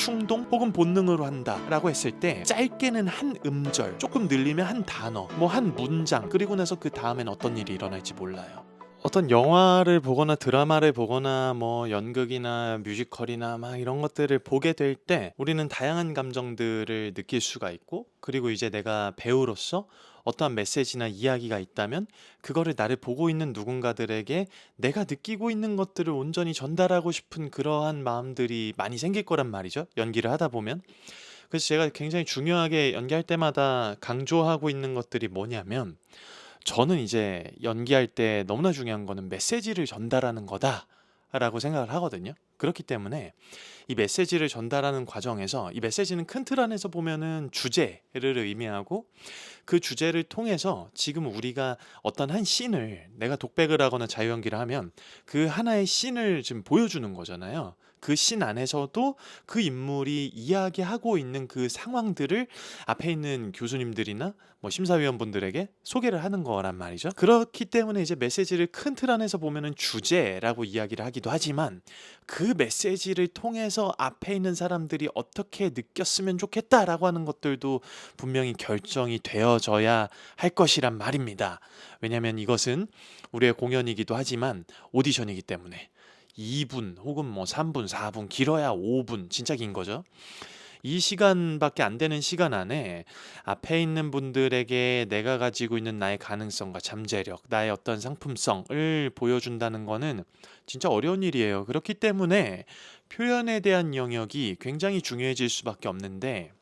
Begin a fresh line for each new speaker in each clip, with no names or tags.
충동 혹은 본능으로 한다라고 했을 때 짧게는 한 음절, 조금 늘리면 한 단어, 뭐 한 문장, 그리고 나서 그 다음엔 어떤 일이 일어날지 몰라요. 어떤 영화를 보거나 드라마를 보거나 뭐 연극이나 뮤지컬이나 막 이런 것들을 보게 될 때 우리는 다양한 감정들을 느낄 수가 있고, 그리고 이제 내가 배우로서 어떠한 메시지나 이야기가 있다면 그거를 나를 보고 있는 누군가들에게 내가 느끼고 있는 것들을 온전히 전달하고 싶은 그러한 마음들이 많이 생길 거란 말이죠, 연기를 하다 보면. 그래서 제가 굉장히 중요하게 연기할 때마다 강조하고 있는 것들이 뭐냐면, 저는 이제 연기할 때 너무나 중요한 거는 메시지를 전달하는 거다라고 생각을 하거든요. 그렇기 때문에 이 메시지를 전달하는 과정에서, 이 메시지는 큰 틀 안에서 보면은 주제를 의미하고, 그 주제를 통해서 지금 우리가 어떤 한 씬을, 내가 독백을 하거나 자유연기를 하면 그 하나의 씬을 지금 보여주는 거잖아요. 그 씬 안에서도 그 인물이 이야기하고 있는 그 상황들을 앞에 있는 교수님들이나 뭐 심사위원분들에게 소개를 하는 거란 말이죠. 그렇기 때문에 이제 메시지를 큰 틀 안에서 보면은 주제라고 이야기를 하기도 하지만, 그 메시지를 통해서 앞에 있는 사람들이 어떻게 느꼈으면 좋겠다라고 하는 것들도 분명히 결정이 되어져야 할 것이란 말입니다. 왜냐하면 이것은 우리의 공연이기도 하지만 오디션이기 때문에 2분 혹은 뭐 3분, 4분, 길어야 5분, 진짜 긴 거죠. 이 시간밖에 안 되는 시간 안에 앞에 있는 분들에게 내가 가지고 있는 나의 가능성과 잠재력, 나의 어떤 상품성을 보여준다는 거는 진짜 어려운 일이에요. 그렇기 때문에 표현에 대한 영역이 굉장히 중요해질 수밖에 없는데,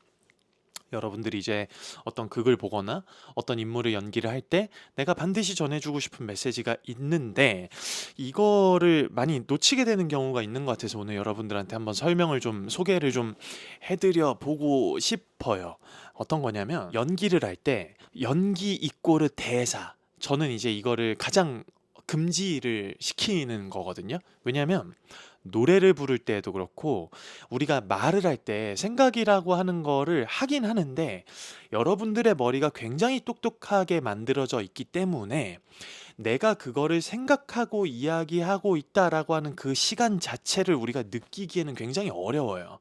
여러분들이 이제 어떤 극을 보거나 어떤 인물을 연기를 할 때 내가 반드시 전해주고 싶은 메시지가 있는데 이거를 많이 놓치게 되는 경우가 있는 것 같아서, 오늘 여러분들한테 한번 설명을 좀, 소개를 좀 해드려 보고 싶어요. 어떤 거냐면, 연기를 할 때 연기 이꼬르 대사, 저는 이제 이거를 가장 금지를 시키는 거거든요. 왜냐하면 노래를 부를 때도 그렇고 우리가 말을 할 때 생각이라고 하는 거를 하긴 하는데, 여러분들의 머리가 굉장히 똑똑하게 만들어져 있기 때문에 내가 그거를 생각하고 이야기하고 있다라고 하는 그 시간 자체를 우리가 느끼기에는 굉장히 어려워요.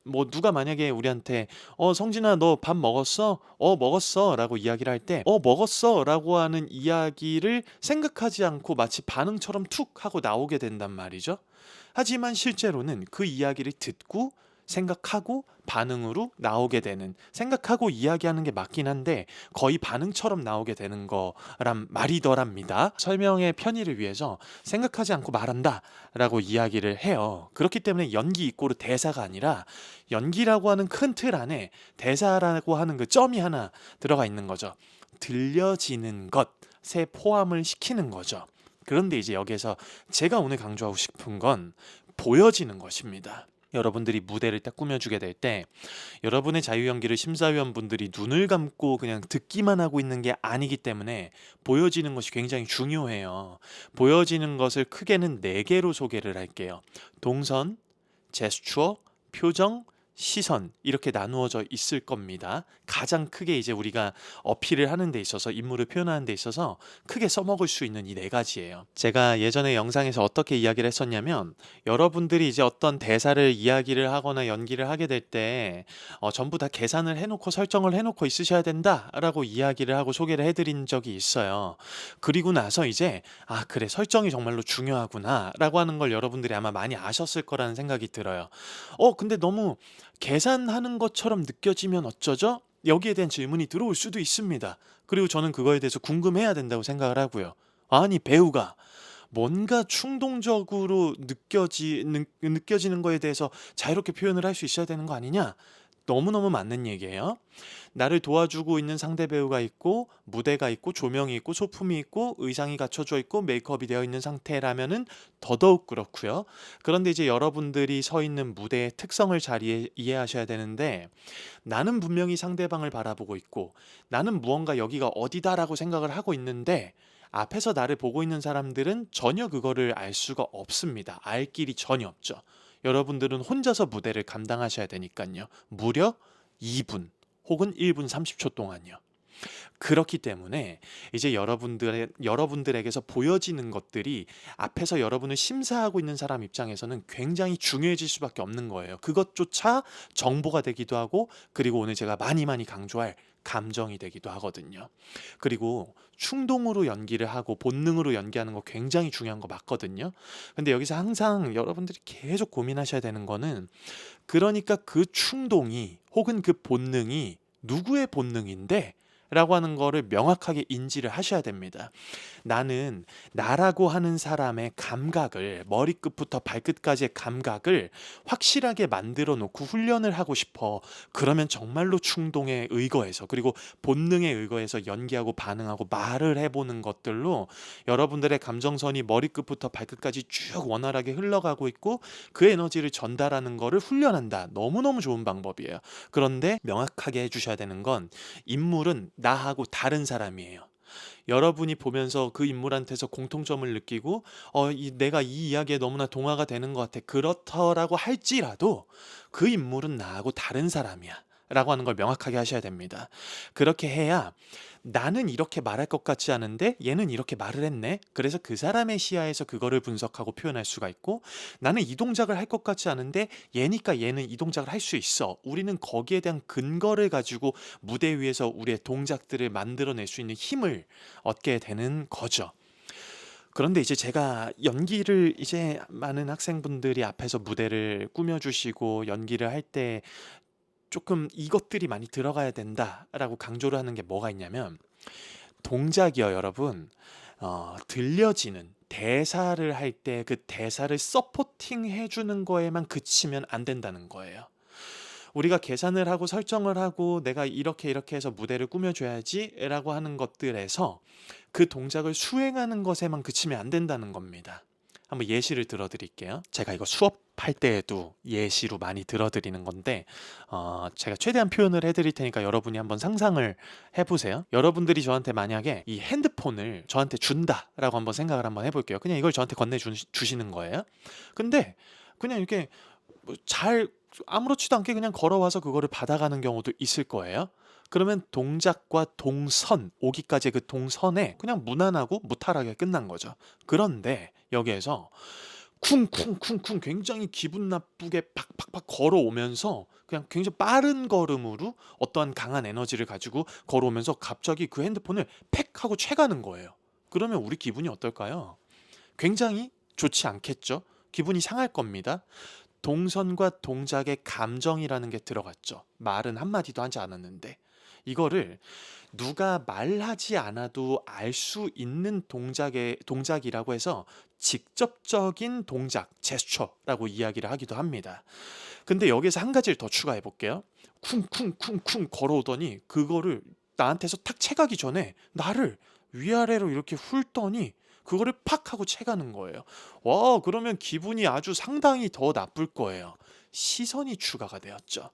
뭐 누가 만약에 우리한테 성진아 너 밥 먹었어? 먹었어 라고 이야기를 할 때 먹었어 라고 하는 이야기를 생각하지 않고 마치 반응처럼 툭 하고 나오게 된단 말이죠. 하지만 실제로는 그 이야기를 듣고 생각하고 반응으로 나오게 되는, 생각하고 이야기하는 게 맞긴 한데 거의 반응처럼 나오게 되는 거란 말이더랍니다. 설명의 편의를 위해서 생각하지 않고 말한다 라고 이야기를 해요. 그렇기 때문에 연기 이꼬르 대사가 아니라, 연기라고 하는 큰 틀 안에 대사라고 하는 그 점이 하나 들어가 있는 거죠. 들려지는 것에 포함을 시키는 거죠. 그런데 이제 여기에서 제가 오늘 강조하고 싶은 건 보여지는 것입니다. 여러분들이 무대를 딱 꾸며주게 될 때 여러분의 자유연기를 심사위원분들이 눈을 감고 그냥 듣기만 하고 있는 게 아니기 때문에 보여지는 것이 굉장히 중요해요. 보여지는 것을 크게는 4개로 소개를 할게요. 동선, 제스처, 표정, 시선, 이렇게 나누어져 있을 겁니다. 가장 크게 이제 우리가 어필을 하는 데 있어서, 인물을 표현하는 데 있어서 크게 써먹을 수 있는 이 4가지예요. 제가 예전에 영상에서 어떻게 이야기를 했었냐면, 여러분들이 이제 어떤 대사를 이야기를 하거나 연기를 하게 될 때 전부 다 계산을 해놓고 설정을 해놓고 있으셔야 된다라고 이야기를 하고 소개를 해드린 적이 있어요. 그리고 나서 이제 그래, 설정이 정말로 중요하구나 라고 하는 걸 여러분들이 아마 많이 아셨을 거라는 생각이 들어요. 근데 너무 계산하는 것처럼 느껴지면 어쩌죠? 여기에 대한 질문이 들어올 수도 있습니다. 그리고 저는 그거에 대해서 궁금해야 된다고 생각을 하고요. 아니, 배우가 뭔가 충동적으로 느껴지는 거에 대해서 자유롭게 표현을 할 수 있어야 되는 거 아니냐? 너무너무 맞는 얘기예요. 나를 도와주고 있는 상대 배우가 있고, 무대가 있고, 조명이 있고, 소품이 있고, 의상이 갖춰져 있고, 메이크업이 되어 있는 상태라면은 더더욱 그렇고요. 그런데 이제 여러분들이 서 있는 무대의 특성을 잘 이해하셔야 되는데, 나는 분명히 상대방을 바라보고 있고, 나는 무언가 여기가 어디다라고 생각을 하고 있는데, 앞에서 나를 보고 있는 사람들은 전혀 그거를 알 수가 없습니다. 알 길이 전혀 없죠. 여러분들은 혼자서 무대를 감당하셔야 되니까요. 무려 2분 혹은 1분 30초 동안요. 그렇기 때문에 이제 여러분들에게서 보여지는 것들이 앞에서 여러분을 심사하고 있는 사람 입장에서는 굉장히 중요해질 수밖에 없는 거예요. 그것조차 정보가 되기도 하고, 그리고 오늘 제가 많이 많이 강조할 감정이 되기도 하거든요. 그리고 충동으로 연기를 하고 본능으로 연기하는 거 굉장히 중요한 거 맞거든요. 근데 여기서 항상 여러분들이 계속 고민하셔야 되는 거는, 그러니까 그 충동이 혹은 그 본능이 누구의 본능인데? 라고 하는 거를 명확하게 인지를 하셔야 됩니다. 나는 나라고 하는 사람의 감각을, 머리끝부터 발끝까지의 감각을 확실하게 만들어 놓고 훈련을 하고 싶어. 그러면 정말로 충동에 의거해서, 그리고 본능에 의거해서 연기하고 반응하고 말을 해보는 것들로 여러분들의 감정선이 머리끝부터 발끝까지 쭉 원활하게 흘러가고 있고 그 에너지를 전달하는 거를 훈련한다. 너무너무 좋은 방법이에요. 그런데 명확하게 해주셔야 되는 건, 인물은 나하고 다른 사람이에요. 여러분이 보면서 그 인물한테서 공통점을 느끼고 내가 이 이야기에 너무나 동화가 되는 것 같아. 그렇더라고 할지라도 그 인물은 나하고 다른 사람이야 라고 하는 걸 명확하게 하셔야 됩니다. 그렇게 해야 나는 이렇게 말할 것 같지 않은데 얘는 이렇게 말을 했네. 그래서 그 사람의 시야에서 그거를 분석하고 표현할 수가 있고, 나는 이 동작을 할 것 같지 않은데 얘니까 얘는 이 동작을 할 수 있어. 우리는 거기에 대한 근거를 가지고 무대 위에서 우리의 동작들을 만들어낼 수 있는 힘을 얻게 되는 거죠. 그런데 이제 제가 연기를 이제 많은 학생분들이 앞에서 무대를 꾸며주시고 연기를 할 때 조금 이것들이 많이 들어가야 된다라고 강조를 하는 게 뭐가 있냐면, 동작이요 여러분, 들려지는 대사를 할 때 그 대사를 서포팅 해주는 거에만 그치면 안 된다는 거예요. 우리가 계산을 하고 설정을 하고 내가 이렇게 이렇게 해서 무대를 꾸며줘야지 라고 하는 것들에서 그 동작을 수행하는 것에만 그치면 안 된다는 겁니다. 한번 예시를 들어드릴게요. 제가 이거 수업할 때에도 예시로 많이 들어드리는 건데, 제가 최대한 표현을 해드릴 테니까 여러분이 한번 상상을 해보세요. 여러분들이 저한테 만약에 이 핸드폰을 저한테 준다라고 한번 생각을 한번 해볼게요. 그냥 이걸 저한테 건네주시는 거예요. 근데 그냥 이렇게 뭐잘 아무렇지도 않게 그냥 걸어와서 그거를 받아가는 경우도 있을 거예요. 그러면 동작과 동선, 오기까지의 그 동선에 그냥 무난하고 무탈하게 끝난 거죠. 그런데 여기에서 쿵쿵쿵쿵 굉장히 기분 나쁘게 팍팍팍 걸어오면서 그냥 굉장히 빠른 걸음으로 어떠한 강한 에너지를 가지고 걸어오면서 갑자기 그 핸드폰을 팩 하고 채가는 거예요. 그러면 우리 기분이 어떨까요? 굉장히 좋지 않겠죠? 기분이 상할 겁니다. 동선과 동작의 감정이라는 게 들어갔죠. 말은 한마디도 하지 않았는데. 이거를 누가 말하지 않아도 알 수 있는 동작이라고 해서 직접적인 동작, 제스처라고 이야기를 하기도 합니다. 근데 여기서 한 가지를 더 추가해 볼게요. 쿵쿵쿵쿵 걸어오더니 그거를 나한테서 탁 채가기 전에 나를 위아래로 이렇게 훑더니 그거를 팍 하고 채가는 거예요. 와, 그러면 기분이 아주 상당히 더 나쁠 거예요. 시선이 추가가 되었죠.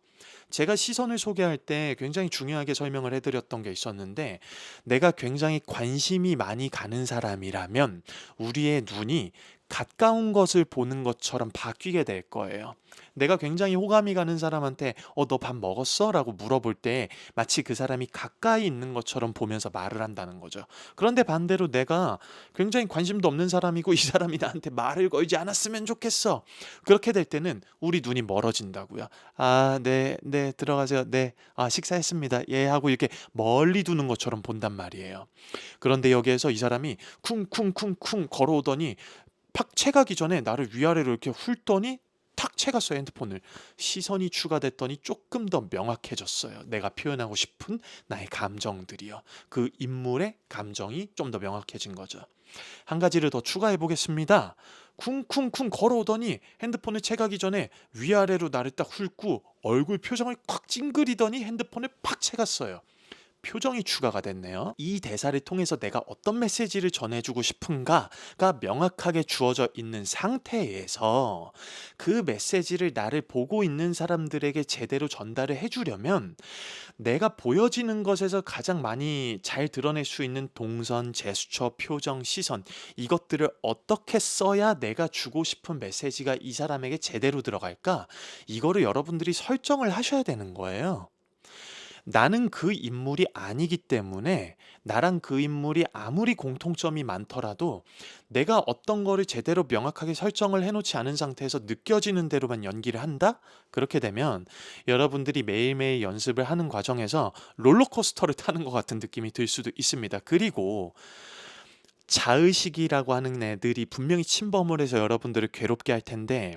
제가 시선을 소개할 때 굉장히 중요하게 설명을 해드렸던 게 있었는데, 내가 굉장히 관심이 많이 가는 사람이라면 우리의 눈이 가까운 것을 보는 것처럼 바뀌게 될 거예요. 내가 굉장히 호감이 가는 사람한테 너 밥 먹었어? 라고 물어볼 때 마치 그 사람이 가까이 있는 것처럼 보면서 말을 한다는 거죠. 그런데 반대로 내가 굉장히 관심도 없는 사람이고 이 사람이 나한테 말을 걸지 않았으면 좋겠어. 그렇게 될 때는 우리 눈이 멀어진다고요. 아, 네, 네, 들어가세요. 네, 식사했습니다. 예, 하고 이렇게 멀리 두는 것처럼 본단 말이에요. 그런데 여기에서 이 사람이 쿵쿵쿵쿵 걸어오더니 팍 채가기 전에 나를 위아래로 이렇게 훑더니 탁 채갔어요, 핸드폰을. 시선이 추가됐더니 조금 더 명확해졌어요. 내가 표현하고 싶은 나의 감정들이요. 그 인물의 감정이 좀 더 명확해진 거죠. 한 가지를 더 추가해 보겠습니다. 쿵쿵쿵 걸어오더니 핸드폰을 채가기 전에 위아래로 나를 딱 훑고 얼굴 표정을 콱 찡그리더니 핸드폰을 팍 채갔어요. 표정이 추가가 됐네요. 이 대사를 통해서 내가 어떤 메시지를 전해주고 싶은가가 명확하게 주어져 있는 상태에서 그 메시지를 나를 보고 있는 사람들에게 제대로 전달을 해주려면 내가 보여지는 것에서 가장 많이 잘 드러낼 수 있는 동선, 제스처, 표정, 시선, 이것들을 어떻게 써야 내가 주고 싶은 메시지가 이 사람에게 제대로 들어갈까? 이거를 여러분들이 설정을 하셔야 되는 거예요. 나는 그 인물이 아니기 때문에 나랑 그 인물이 아무리 공통점이 많더라도 내가 어떤 거를 제대로 명확하게 설정을 해놓지 않은 상태에서 느껴지는 대로만 연기를 한다? 그렇게 되면 여러분들이 매일매일 연습을 하는 과정에서 롤러코스터를 타는 것 같은 느낌이 들 수도 있습니다. 그리고 자의식이라고 하는 애들이 분명히 침범을 해서 여러분들을 괴롭게 할 텐데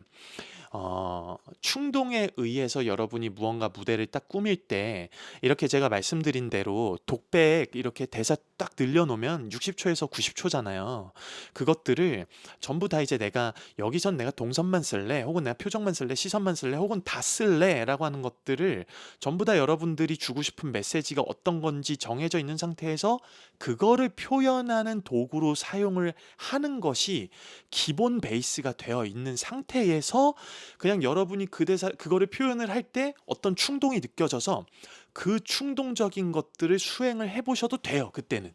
충동에 의해서 여러분이 무언가 무대를 딱 꾸밀 때 이렇게 제가 말씀드린 대로 독백 이렇게 대사 딱 늘려놓으면 60초에서 90초잖아요. 그것들을 전부 다 이제 내가 여기선 내가 동선만 쓸래, 혹은 내가 표정만 쓸래, 시선만 쓸래, 혹은 다 쓸래 라고 하는 것들을 전부 다 여러분들이 주고 싶은 메시지가 어떤 건지 정해져 있는 상태에서 그거를 표현하는 도구로 사용을 하는 것이 기본 베이스가 되어 있는 상태에서 그냥 여러분이 그 대사 그거를 표현을 할 때 어떤 충동이 느껴져서 그 충동적인 것들을 수행을 해보셔도 돼요. 그때는.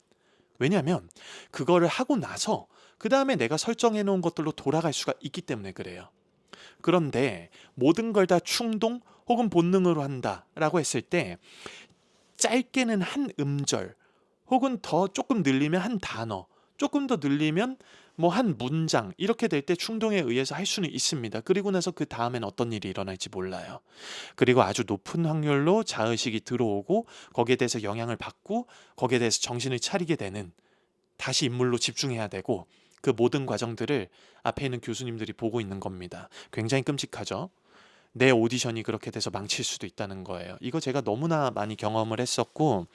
왜냐하면 그거를 하고 나서 그 다음에 내가 설정해 놓은 것들로 돌아갈 수가 있기 때문에 그래요. 그런데 모든 걸 다 충동 혹은 본능으로 한다라고 했을 때 짧게는 한 음절 혹은 더 조금 늘리면 한 단어, 조금 더 늘리면 뭐 한 문장 이렇게 될 때 충동에 의해서 할 수는 있습니다. 그리고 나서 그 다음엔 어떤 일이 일어날지 몰라요. 그리고 아주 높은 확률로 자의식이 들어오고 거기에 대해서 영향을 받고 거기에 대해서 정신을 차리게 되는, 다시 인물로 집중해야 되고, 그 모든 과정들을 앞에 있는 교수님들이 보고 있는 겁니다. 굉장히 끔찍하죠. 내 오디션이 그렇게 돼서 망칠 수도 있다는 거예요. 이거 제가 너무나 많이 경험을 했었고,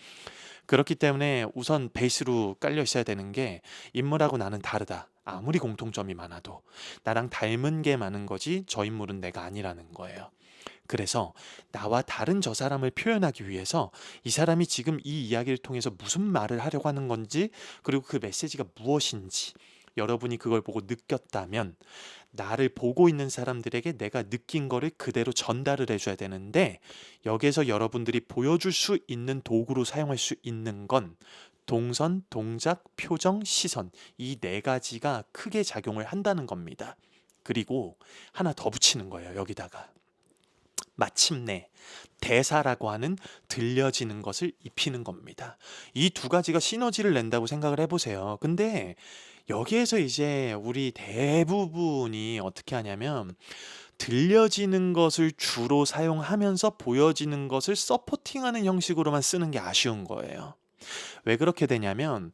그렇기 때문에 우선 베이스로 깔려 있어야 되는 게 인물하고 나는 다르다. 아무리 공통점이 많아도 나랑 닮은 게 많은 거지 저 인물은 내가 아니라는 거예요. 그래서 나와 다른 저 사람을 표현하기 위해서 이 사람이 지금 이 이야기를 통해서 무슨 말을 하려고 하는 건지, 그리고 그 메시지가 무엇인지 여러분이 그걸 보고 느꼈다면 나를 보고 있는 사람들에게 내가 느낀 거를 그대로 전달을 해줘야 되는데, 여기에서 여러분들이 보여줄 수 있는 도구로 사용할 수 있는 건 동선, 동작, 표정, 시선, 이 네 가지가 크게 작용을 한다는 겁니다. 그리고 하나 더 붙이는 거예요. 여기다가 마침내 대사라고 하는 들려지는 것을 입히는 겁니다. 이 두 가지가 시너지를 낸다고 생각을 해보세요. 근데 여기에서 이제 우리 대부분이 어떻게 하냐면 들려지는 것을 주로 사용하면서 보여지는 것을 서포팅하는 형식으로만 쓰는 게 아쉬운 거예요. 왜 그렇게 되냐면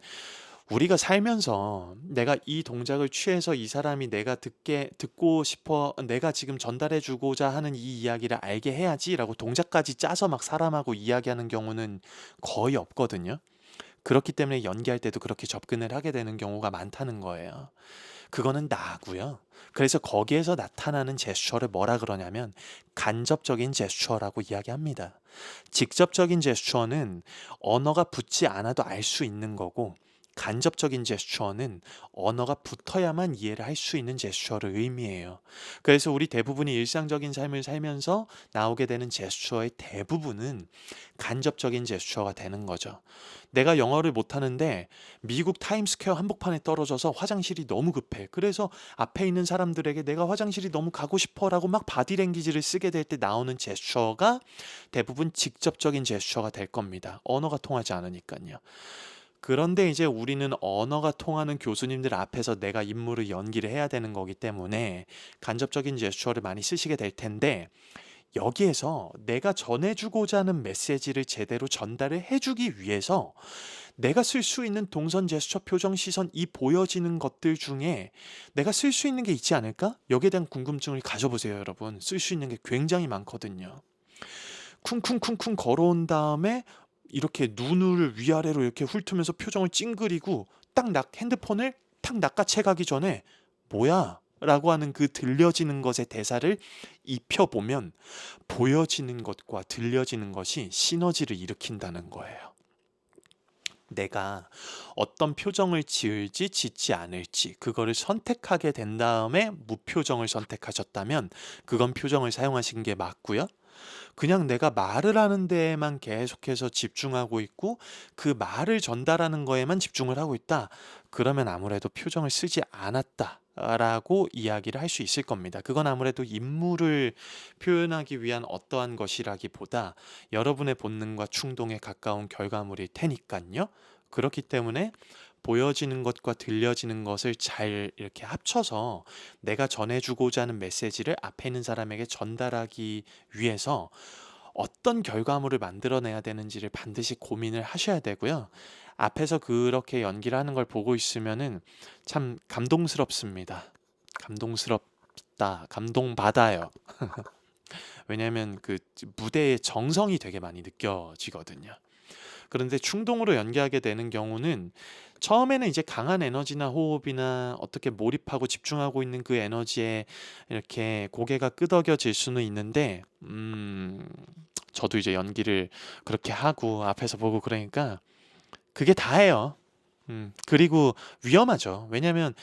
우리가 살면서 내가 이 동작을 취해서 이 사람이 내가 듣고 싶어, 내가 지금 전달해 주고자 하는 이 이야기를 알게 해야지라고 동작까지 짜서 막 사람하고 이야기하는 경우는 거의 없거든요. 그렇기 때문에 연기할 때도 그렇게 접근을 하게 되는 경우가 많다는 거예요. 그거는 나고요. 그래서 거기에서 나타나는 제스처를 뭐라 그러냐면 간접적인 제스처라고 이야기합니다. 직접적인 제스처는 언어가 붙지 않아도 알 수 있는 거고, 간접적인 제스처는 언어가 붙어야만 이해를 할 수 있는 제스처를 의미해요. 그래서 우리 대부분이 일상적인 삶을 살면서 나오게 되는 제스처의 대부분은 간접적인 제스처가 되는 거죠. 내가 영어를 못하는데 미국 타임스퀘어 한복판에 떨어져서 화장실이 너무 급해. 그래서 앞에 있는 사람들에게 내가 화장실이 너무 가고 싶어 라고 막 바디랭귀지를 쓰게 될 때 나오는 제스처가 대부분 직접적인 제스처가 될 겁니다. 언어가 통하지 않으니까요. 그런데 이제 우리는 언어가 통하는 교수님들 앞에서 내가 인물을 연기를 해야 되는 거기 때문에 간접적인 제스처를 많이 쓰시게 될 텐데, 여기에서 내가 전해주고자 하는 메시지를 제대로 전달을 해주기 위해서 내가 쓸 수 있는 동선, 제스처, 표정, 시선, 이 보여지는 것들 중에 내가 쓸 수 있는 게 있지 않을까? 여기에 대한 궁금증을 가져보세요, 여러분. 쓸 수 있는 게 굉장히 많거든요. 쿵쿵쿵쿵 걸어온 다음에 이렇게 눈을 위아래로 이렇게 훑으면서 표정을 찡그리고 핸드폰을 탁 낚아채 가기 전에 뭐야? 라고 하는 그 들려지는 것의 대사를 입혀보면 보여지는 것과 들려지는 것이 시너지를 일으킨다는 거예요. 내가 어떤 표정을 지을지 짓지 않을지 그거를 선택하게 된 다음에 무표정을 선택하셨다면 그건 표정을 사용하신 게 맞고요. 그냥 내가 말을 하는 데에만 계속해서 집중하고 있고 그 말을 전달하는 거에만 집중을 하고 있다. 그러면 아무래도 표정을 쓰지 않았다 라고 이야기를 할 수 있을 겁니다. 그건 아무래도 인물을 표현하기 위한 어떠한 것이라기보다 여러분의 본능과 충동에 가까운 결과물일 테니까요. 그렇기 때문에 보여지는 것과 들려지는 것을 잘 이렇게 합쳐서 내가 전해주고자 하는 메시지를 앞에 있는 사람에게 전달하기 위해서 어떤 결과물을 만들어내야 되는지를 반드시 고민을 하셔야 되고요. 앞에서 그렇게 연기를 하는 걸 보고 있으면은 참 감동스럽습니다. 감동스럽다, 감동받아요. 왜냐하면 그 무대의 정성이 되게 많이 느껴지거든요. 그런데 충동으로 연기하게 되는 경우는 처음에는 이제 강한 에너지나 호흡이나 어떻게 몰입하고 집중하고 있는 그 에너지에 이렇게 고개가 끄덕여질 수는 있는데, 저도 이제 연기를 그렇게 하고 앞에서 보고 그러니까 그게 다예요. 그리고 위험하죠. 왜냐면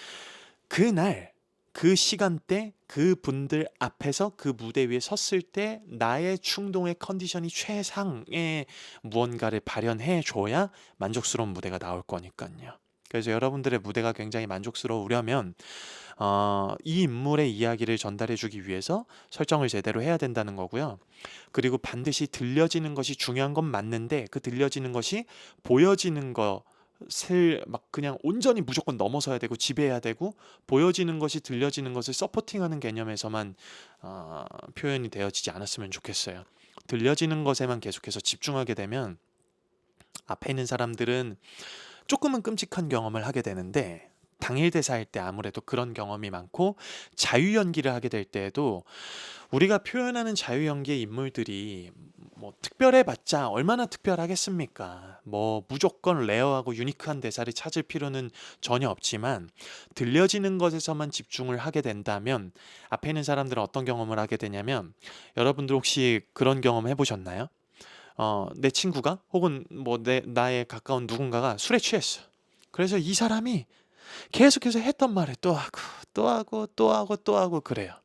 그날 그 시간대 그 분들 앞에서 그 무대 위에 섰을 때 나의 충동의 컨디션이 최상의 무언가를 발현해 줘야 만족스러운 무대가 나올 거니까요. 그래서 여러분들의 무대가 굉장히 만족스러우려면 이 인물의 이야기를 전달해 주기 위해서 설정을 제대로 해야 된다는 거고요. 그리고 반드시 들려지는 것이 중요한 건 맞는데 그 들려지는 것이 보여지는 것을 막 그냥 온전히 무조건 넘어서야 되고 지배해야 되고, 보여지는 것이 들려지는 것을 서포팅하는 개념에서만 표현이 되어지지 않았으면 좋겠어요. 들려지는 것에만 계속해서 집중하게 되면 앞에 있는 사람들은 조금은 끔찍한 경험을 하게 되는데, 당일 대사일 때 아무래도 그런 경험이 많고 자유 연기를 하게 될 때에도 우리가 표현하는 자유 연기의 인물들이 뭐 특별해봤자 얼마나 특별하겠습니까? 뭐 무조건 레어하고 유니크한 대사를 찾을 필요는 전혀 없지만 들려지는 것에서만 집중을 하게 된다면 앞에 있는 사람들은 어떤 경험을 하게 되냐면, 여러분들 혹시 그런 경험 해보셨나요? 내 친구가 혹은 뭐 나의 가까운 누군가가 술에 취했어. 그래서 이 사람이 계속해서 했던 말을 또 하고 또 하고 또 하고 또 하고 그래요.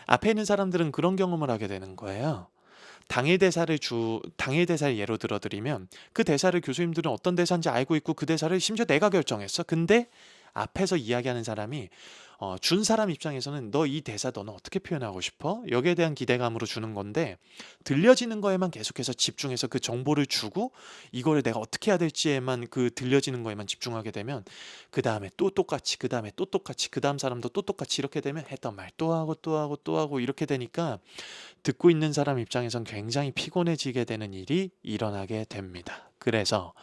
앞에 있는 사람들은 그런 경험을 하게 되는 거예요. 당일 대사를 예로 들어드리면 그 대사를 교수님들은 어떤 대사인지 알고 있고 그 대사를 심지어 내가 결정했어. 근데 앞에서 이야기하는 사람이 준 사람 입장에서는 너 이 대사 너는 어떻게 표현하고 싶어? 여기에 대한 기대감으로 주는 건데, 들려지는 거에만 계속해서 집중해서 그 정보를 주고 이거를 내가 어떻게 해야 될지에만 그 들려지는 거에만 집중하게 되면 그 다음에 또 똑같이 그 다음에 또 똑같이 그 다음 사람도 또 똑같이 이렇게 되면 했던 말 또 하고 또 하고 또 하고 이렇게 되니까 듣고 있는 사람 입장에선 굉장히 피곤해지게 되는 일이 일어나게 됩니다. 그래서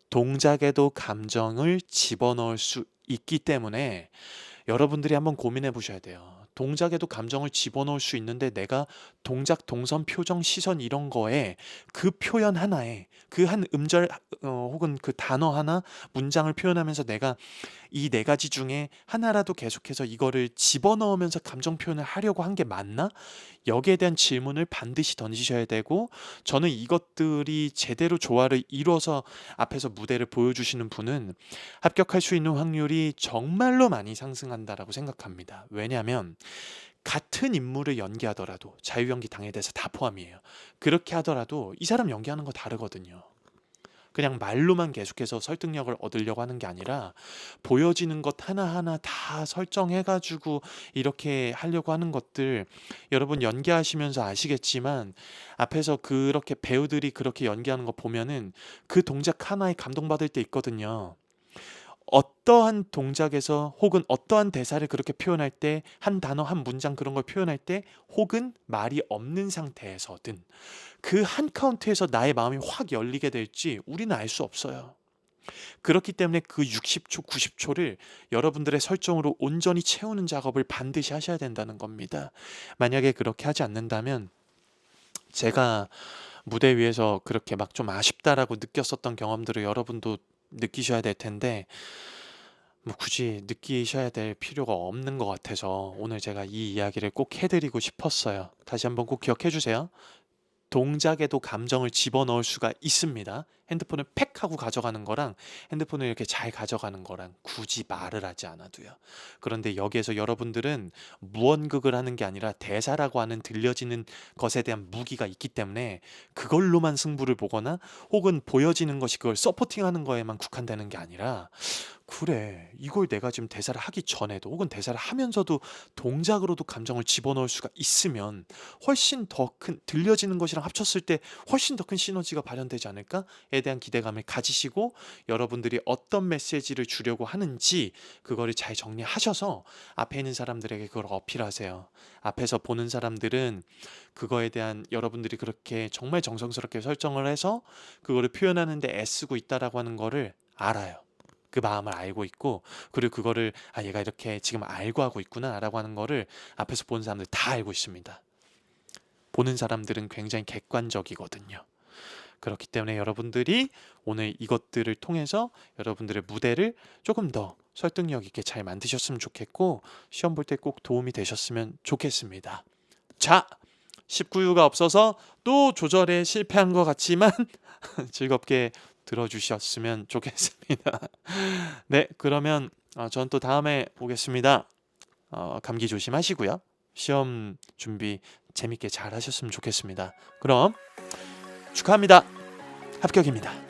동작에도 감정을 집어넣을 수 있기 때문에 여러분들이 한번 고민해 보셔야 돼요. 동작에도 감정을 집어넣을 수 있는데 내가 동작, 동선, 표정, 시선 이런 거에 그 표현 하나에 그 한 음절 혹은 그 단어 하나, 문장을 표현하면서 내가 이 네 가지 중에 하나라도 계속해서 이거를 집어넣으면서 감정 표현을 하려고 한 게 맞나? 여기에 대한 질문을 반드시 던지셔야 되고, 저는 이것들이 제대로 조화를 이루어서 앞에서 무대를 보여주시는 분은 합격할 수 있는 확률이 정말로 많이 상승한다라고 생각합니다. 왜냐하면 같은 인물을 연기하더라도 자유연기 당에 대해서 다 포함이에요. 그렇게 하더라도 이 사람 연기하는 거 다르거든요. 그냥 말로만 계속해서 설득력을 얻으려고 하는 게 아니라 보여지는 것 하나하나 다 설정해가지고 이렇게 하려고 하는 것들, 여러분 연기하시면서 아시겠지만 앞에서 그렇게 배우들이 그렇게 연기하는 거 보면은 그 동작 하나에 감동받을 때 있거든요. 어떠한 동작에서 혹은 어떠한 대사를 그렇게 표현할 때, 한 단어 한 문장 그런 걸 표현할 때, 혹은 말이 없는 상태에서든 그 한 카운트에서 나의 마음이 확 열리게 될지 우리는 알 수 없어요. 그렇기 때문에 그 60초, 90초를 여러분들의 설정으로 온전히 채우는 작업을 반드시 하셔야 된다는 겁니다. 만약에 그렇게 하지 않는다면, 제가 무대 위에서 그렇게 막 좀 아쉽다라고 느꼈었던 경험들을 여러분도 느끼셔야 될 텐데, 뭐 굳이 느끼셔야 될 필요가 없는 것 같아서 오늘 제가 이 이야기를 꼭 해드리고 싶었어요. 다시 한번 꼭 기억해 주세요. 동작에도 감정을 집어넣을 수가 있습니다. 핸드폰을 팩 하고 가져가는 거랑 핸드폰을 이렇게 잘 가져가는 거랑 굳이 말을 하지 않아도요. 그런데 여기에서 여러분들은 무언극을 하는 게 아니라 대사라고 하는 들려지는 것에 대한 무기가 있기 때문에 그걸로만 승부를 보거나 혹은 보여지는 것이 그걸 서포팅하는 거에만 국한되는 게 아니라, 그래, 이걸 내가 지금 대사를 하기 전에도 혹은 대사를 하면서도 동작으로도 감정을 집어넣을 수가 있으면 훨씬 더 큰, 들려지는 것이랑 합쳤을 때 훨씬 더 큰 시너지가 발현되지 않을까에 대한 기대감을 가지시고, 여러분들이 어떤 메시지를 주려고 하는지 그거를 잘 정리하셔서 앞에 있는 사람들에게 그걸 어필하세요. 앞에서 보는 사람들은 그거에 대한, 여러분들이 그렇게 정말 정성스럽게 설정을 해서 그거를 표현하는데 애쓰고 있다라고 하는 거를 알아요. 그 마음을 알고 있고, 그리고 그거를 얘가 이렇게 지금 알고 하고 있구나 라고 하는 거를 앞에서 보는 사람들 다 알고 있습니다. 보는 사람들은 굉장히 객관적이거든요. 그렇기 때문에 여러분들이 오늘 이것들을 통해서 여러분들의 무대를 조금 더 설득력 있게 잘 만드셨으면 좋겠고, 시험 볼 때 꼭 도움이 되셨으면 좋겠습니다. 자, 19유가 없어서 또 조절에 실패한 것 같지만 즐겁게 들어주셨으면 좋겠습니다. 네, 그러면 전 또 다음에 오겠습니다. 감기 조심하시고요. 시험 준비 재밌게 잘 하셨으면 좋겠습니다. 그럼 축하합니다. 합격입니다.